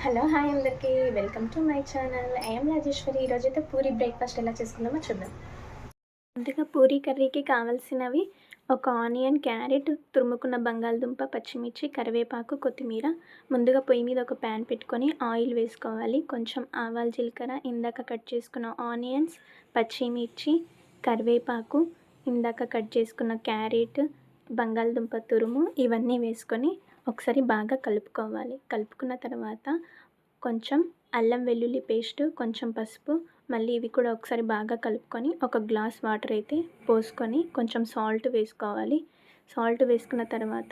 Hello! Hi అందరికీ. Welcome to my channel. I am Rajeshwari. ఈరోజైతే puri breakfast ఎలా చేసుకుందామో చూద్దాం. ముందుగా పూరి కర్రీకి కావాల్సినవి ఒక ఆనియన్, క్యారెట్, తురుముకున్న బంగాళదుంప, పచ్చిమిర్చి, కరివేపాకు, కొత్తిమీర. ముందుగా పొయ్యి మీద ఒక ప్యాన్ పెట్టుకొని ఆయిల్ వేసుకోవాలి. కొంచెం ఆవాలు, జీలకర్ర, ఇందాక కట్ చేసుకున్న ఆనియన్స్, పచ్చిమిర్చి, కరివేపాకు, ఇందాక కట్ చేసుకున్న క్యారెట్, బంగాళదుంప తురుము ఇవన్నీ వేసుకొని ఒకసారి బాగా కలుపుకోవాలి. కలుపుకున్న తర్వాత కొంచెం అల్లం వెల్లుల్లి పేస్టు, కొంచెం పసుపు, మళ్ళీ ఇవి కూడా ఒకసారి బాగా కలుపుకొని ఒక గ్లాస్ వాటర్ అయితే పోసుకొని కొంచెం సాల్ట్ వేసుకోవాలి. సాల్ట్ వేసుకున్న తర్వాత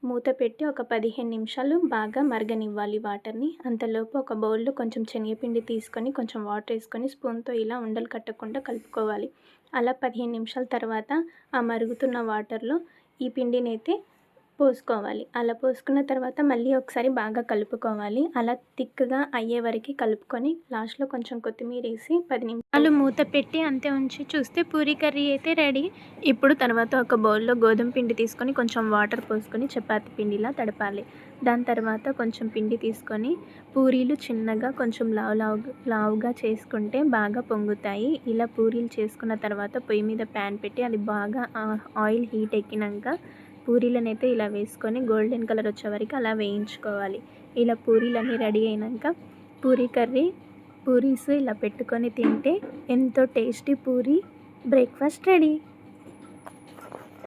మూత పెట్టి ఒక 15 నిమిషాలు బాగా మరగనివ్వాలి వాటర్ని. అంతలోపు ఒక బౌల్లో కొంచెం శనగపిండి తీసుకొని కొంచెం వాటర్ వేసుకొని స్పూన్తో ఇలా ఉండలు కట్టకుండా కలుపుకోవాలి. అలా 15 నిమిషాల తర్వాత ఆ మరుగుతున్న వాటర్లో ఈ పిండినైతే పోసుకోవాలి. అలా పోసుకున్న తర్వాత మళ్ళీ ఒకసారి బాగా కలుపుకోవాలి. అలా థిక్‌గా అయ్యే వరకి కలుపుకొని లాస్ట్‌లో కొంచెం కొత్తిమీరేసి 10 నిమిషాలు మూత పెట్టి అంతే ఉంచి చూస్తే పూరీ కర్రీ అయితే రెడీ. ఇప్పుడు తర్వాత ఒక బౌల్‌లో గోధుమ పిండి తీసుకొని కొంచెం వాటర్ పోసుకొని చపాతీ పిండిలా తడపాలి. దాని తర్వాత కొంచెం పిండి తీసుకొని పూరీలు చిన్నగా కొంచెం లావుగా చేసుకుంటే బాగా పొంగుతాయి. ఇలా పూరీలు చేసుకున్న తర్వాత పొయ్యి మీద ప్యాన్ పెట్టి అది బాగా ఆయిల్ హీట్ ఎక్కినాక పూరీలనైతే ఇలా వేసుకొని గోల్డెన్ కలర్ వచ్చే వరకు అలా వేయించుకోవాలి. ఇలా పూరీలన్నీ రెడీ అయినాక పూరీస్ ఇలా పెట్టుకొని తింటే ఎంతో టేస్టీ పూరీ బ్రేక్‌ఫాస్ట్ రెడీ.